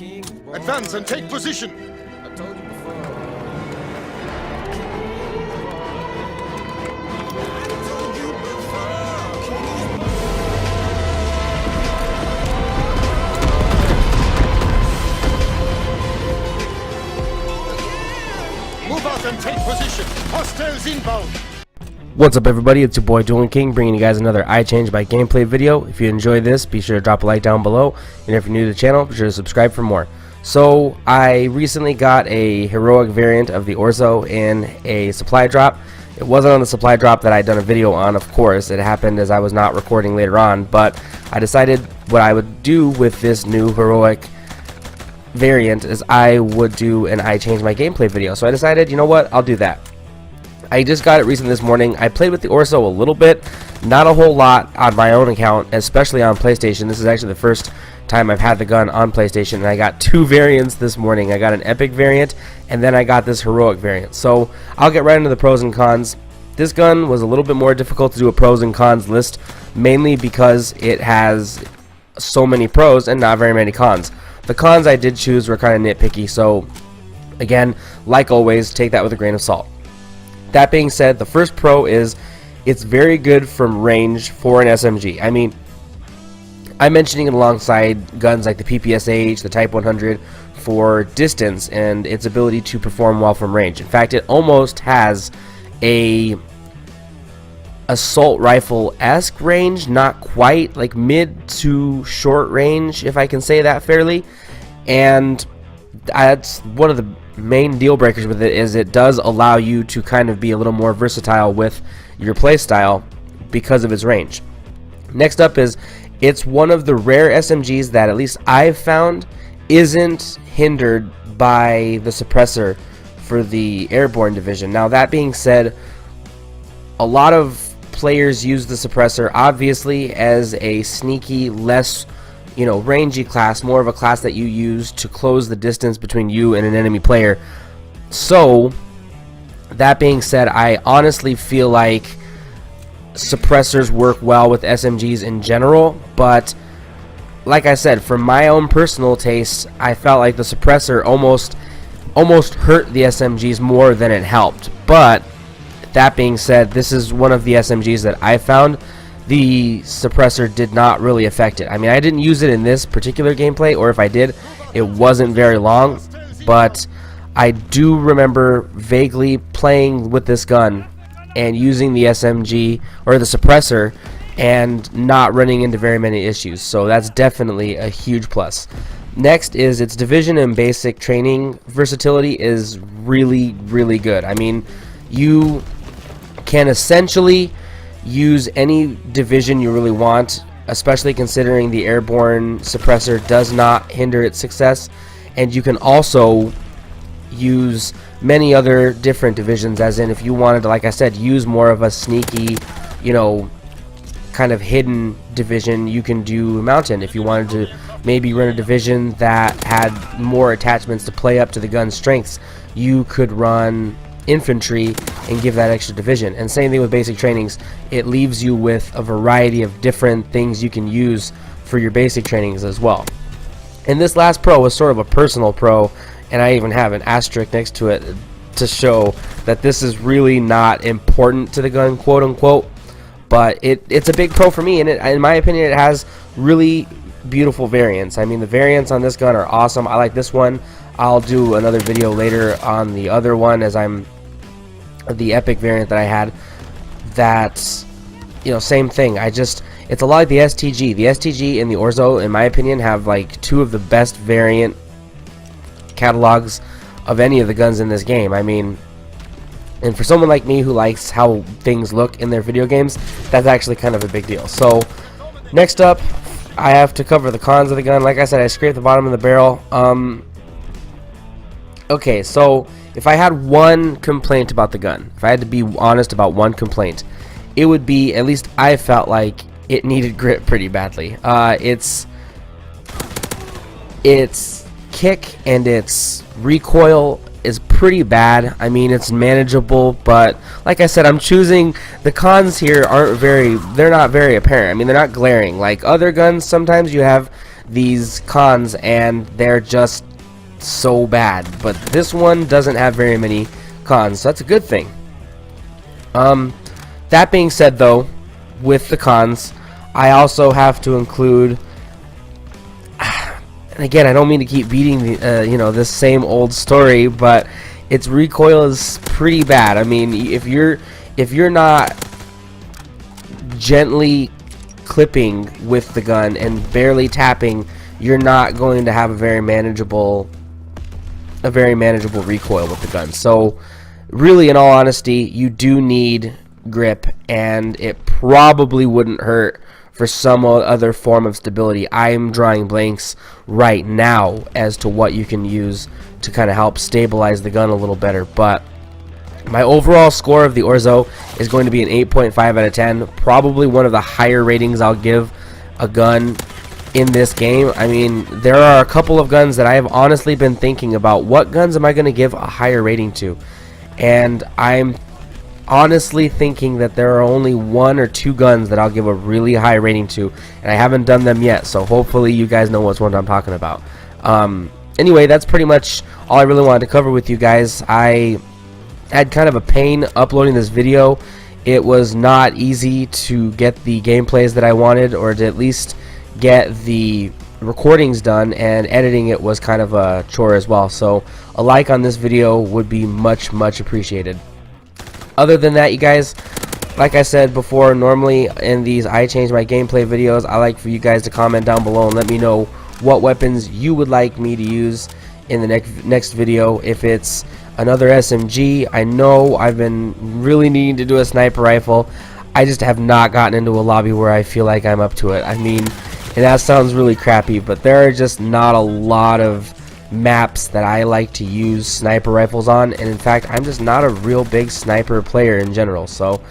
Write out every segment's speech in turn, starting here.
Advance and take position. Move out and take position. Hostiles inbound. What's up, everybody? It's your boy Dueling King, bringing you guys another iChange by gameplay video. If you enjoyed this, be sure to drop a like down below, and if you're new to the channel, be sure to subscribe for more. So I recently got a heroic variant of the ORSO in a supply drop. It wasn't on the supply drop that I'd done a video on, of course. It happened as I was not recording later on, but I decided what I would do with this new heroic variant is I would do an iChange my gameplay video. So I decided, you know what, I'll do that. I just got it recently this morning. I played with the ORSO a little bit, not a whole lot on my own account, especially on PlayStation. This is actually the first time I've had the gun on PlayStation, and I got two variants this morning. I got an epic variant, and then I got this heroic variant. So I'll get right into the pros and cons. This gun was a little bit more difficult to do a pros and cons list, mainly because it has so many pros and not very many cons. The cons I did choose were kind of nitpicky, so again, like always, take that with a grain of salt. That being said, the first pro is it's very good from range for an SMG. I mean, I'm mentioning it alongside guns like the PPSH, the Type 100 for distance and its ability to perform well from range. In fact, it almost has a assault rifle-esque range, not quite, like mid to short range, if I can say that fairly. And that's one of the main deal breakers with it, is it does allow you to kind of be a little more versatile with your playstyle because of its range. Next up is it's one of the rare SMGs that at least I've found isn't hindered by the suppressor for the airborne division. Now that being said, a lot of players use the suppressor obviously as a sneaky, less rangy class, more of a class that you use to close the distance between you and an enemy player. So that being said, I honestly feel like suppressors work well with SMGs in general, but like I said, for my own personal taste, I felt like the suppressor almost hurt the SMGs more than it helped. But that being said, this is one of the SMGs that I found the suppressor did not really affect it. I mean, I didn't use it in this particular gameplay, or if I did, it wasn't very long, but I do remember vaguely playing with this gun and using the SMG or the suppressor and not running into very many issues. So that's definitely a huge plus. Next is its division and basic training versatility is really, really good. I mean, you can essentially use any division you really want, especially considering the airborne suppressor does not hinder its success, and you can also use many other different divisions, as in if you wanted to, like I said, use more of a sneaky, kind of hidden division, you can do mountain. If you wanted to maybe run a division that had more attachments to play up to the gun's strengths, you could run infantry and give that extra division. And same thing with basic trainings, it leaves you with a variety of different things you can use for your basic trainings as well. And this last pro was sort of a personal pro, and I even have an asterisk next to it to show that this is really not important to the gun, quote unquote, but it's a big pro for me, and in my opinion it has really beautiful variants. I mean, the variants on this gun are awesome. I like this one. I'll do another video later on the other one, as I'm the epic variant that I had. That's same thing. It's a lot like the STG. The STG and the ORSO, in my opinion, have like two of the best variant catalogs of any of the guns in this game. I mean, and for someone like me who likes how things look in their video games, that's actually kind of a big deal. So next up, I have to cover the cons of the gun. Like I said, I scraped the bottom of the barrel. Okay, so if I had one complaint about the gun, if I had to be honest about one complaint, it would be, at least I felt like it needed grip pretty badly. Its kick and its recoil is pretty bad. I mean, it's manageable, but like I said, I'm choosing the cons here. They're not very apparent. I mean, they're not glaring like other guns. Sometimes you have these cons and they're just so bad. But this one doesn't have very many cons, so that's a good thing. That being said, though, with the cons, I also have to include, and again, I don't mean to keep beating the, this same old story, but its recoil is pretty bad. I mean, if you're not gently clipping with the gun and barely tapping, you're not going to have a very manageable recoil with the gun. So really, in all honesty, you do need grip, and it probably wouldn't hurt for some other form of stability. I'm drawing blanks right now as to what you can use to kind of help stabilize the gun a little better, but my overall score of the ORSO is going to be an 8.5 out of 10, probably one of the higher ratings I'll give a gun in this game. I mean, there are a couple of guns that I have honestly been thinking about, what guns am I going to give a higher rating to, and I'm honestly thinking that there are only 1 or 2 guns that I'll give a really high rating to, and I haven't done them yet, so hopefully you guys know which one I'm talking about. Anyway, that's pretty much all I really wanted to cover with you guys. I had kind of a pain uploading this video. It was not easy to get the gameplays that I wanted, or to at least get the recordings done, and editing it was kind of a chore as well, so a like on this video would be much appreciated. Other than that, you guys, like I said before, normally in these iChange my gameplay videos, I like for you guys to comment down below and let me know what weapons you would like me to use in the next video. If it's another SMG, I know I've been really needing to do a sniper rifle. I just have not gotten into a lobby where I feel like I'm up to it. I mean, and that sounds really crappy, but there are just not a lot of maps that I like to use sniper rifles on, and in fact, I'm just not a real big sniper player in general. So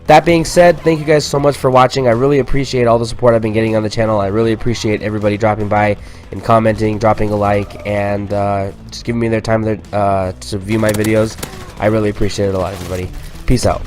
that being said, thank you guys so much for watching. I really appreciate all the support I've been getting on the channel. I really appreciate everybody dropping by and commenting, dropping a like, and just giving me their time to view my videos. I really appreciate it a lot, everybody. Peace out.